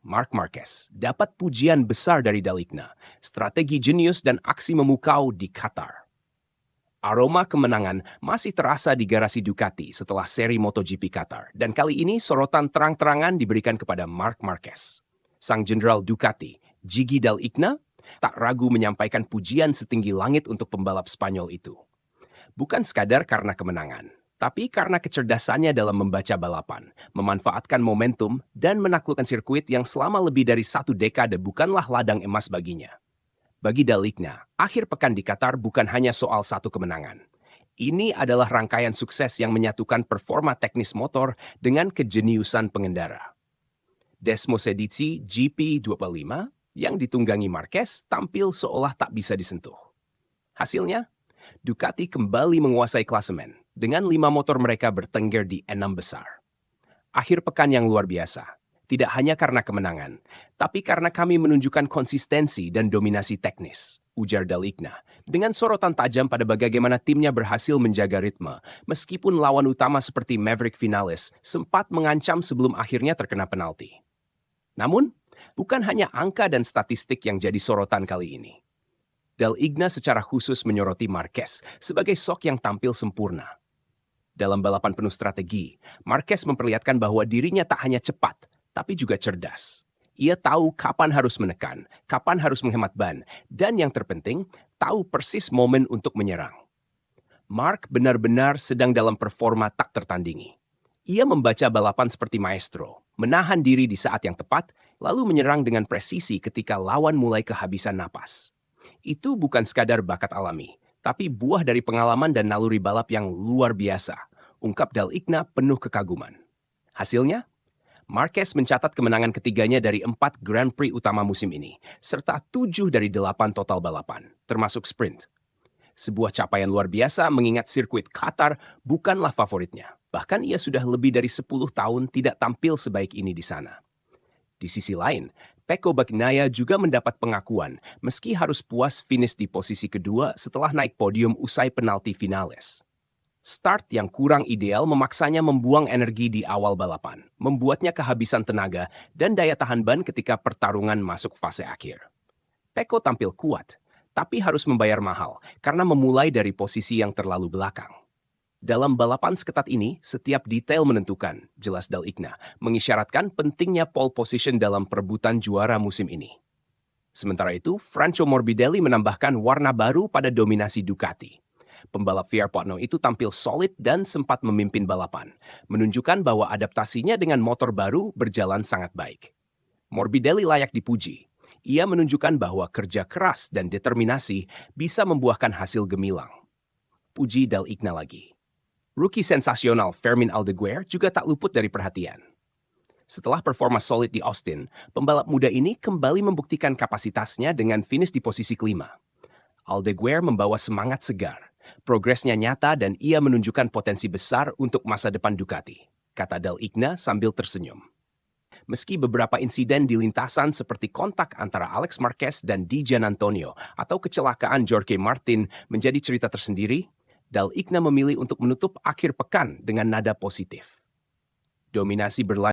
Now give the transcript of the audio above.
Marc Marquez, dapat pujian besar dari Dalikna, strategi jenius dan aksi memukau di Qatar. Aroma kemenangan masih terasa di garasi Ducati setelah seri MotoGP Qatar, dan kali ini sorotan terang-terangan diberikan kepada Marc Marquez. Sang jenderal Ducati, Gigi Dall'Igna, tak ragu menyampaikan pujian setinggi langit untuk pembalap Spanyol itu. Bukan sekadar karena kemenangan, tapi karena kecerdasannya dalam membaca balapan, memanfaatkan momentum, dan menaklukkan sirkuit yang selama lebih dari 1 dekade bukanlah ladang emas baginya. Bagi Dall'Igna, akhir pekan di Qatar bukan hanya soal satu kemenangan. Ini adalah rangkaian sukses yang menyatukan performa teknis motor dengan kejeniusan pengendara. Desmosedici GP25 yang ditunggangi Marquez tampil seolah tak bisa disentuh. Hasilnya, Ducati kembali menguasai klasemen dengan 5 motor mereka bertengger di 6 besar. Akhir pekan yang luar biasa, tidak hanya karena kemenangan, tapi karena kami menunjukkan konsistensi dan dominasi teknis, ujar Dall'Igna, dengan sorotan tajam pada bagaimana timnya berhasil menjaga ritme, meskipun lawan utama seperti Maverick Vinales sempat mengancam sebelum akhirnya terkena penalti. Namun, bukan hanya angka dan statistik yang jadi sorotan kali ini. Dall'Igna secara khusus menyoroti Marquez sebagai sok yang tampil sempurna. Dalam balapan penuh strategi, Marquez memperlihatkan bahwa dirinya tak hanya cepat, tapi juga cerdas. Ia tahu kapan harus menekan, kapan harus menghemat ban, dan yang terpenting, tahu persis momen untuk menyerang. Marc benar-benar sedang dalam performa tak tertandingi. Ia membaca balapan seperti maestro, menahan diri di saat yang tepat, lalu menyerang dengan presisi ketika lawan mulai kehabisan napas. Itu bukan sekadar bakat alami, tapi buah dari pengalaman dan naluri balap yang luar biasa, ungkap Dall'Igna penuh kekaguman. Hasilnya, Marquez mencatat kemenangan ketiganya dari 4 Grand Prix utama musim ini, serta 7 dari 8 total balapan, termasuk sprint. Sebuah capaian luar biasa mengingat sirkuit Qatar bukanlah favoritnya. Bahkan ia sudah lebih dari 10 tahun tidak tampil sebaik ini di sana. Di sisi lain, Pecco Bagnaia juga mendapat pengakuan meski harus puas finish di posisi kedua setelah naik podium usai penalti Vinales. Start yang kurang ideal memaksanya membuang energi di awal balapan, membuatnya kehabisan tenaga dan daya tahan ban ketika pertarungan masuk fase akhir. Pecco tampil kuat, tapi harus membayar mahal karena memulai dari posisi yang terlalu belakang. Dalam balapan seketat ini, setiap detail menentukan, jelas Dall'Igna, mengisyaratkan pentingnya pole position dalam perebutan juara musim ini. Sementara itu, Franco Morbidelli menambahkan warna baru pada dominasi Ducati. Pembalap VR.0 itu tampil solid dan sempat memimpin balapan, menunjukkan bahwa adaptasinya dengan motor baru berjalan sangat baik. Morbidelli layak dipuji. Ia menunjukkan bahwa kerja keras dan determinasi bisa membuahkan hasil gemilang. Puji Dall'Igna lagi. Rookie sensasional Fermin Aldeguer juga tak luput dari perhatian. Setelah performa solid di Austin, pembalap muda ini kembali membuktikan kapasitasnya dengan finish di posisi kelima. Aldeguer membawa semangat segar, progresnya nyata dan ia menunjukkan potensi besar untuk masa depan Ducati, kata Dall'Igna sambil tersenyum. Meski beberapa insiden di lintasan seperti kontak antara Alex Marquez dan Di Giannantonio atau kecelakaan Jorge Martin menjadi cerita tersendiri, Dall'Igna memilih untuk menutup akhir pekan dengan nada positif. Dominasi berlanjut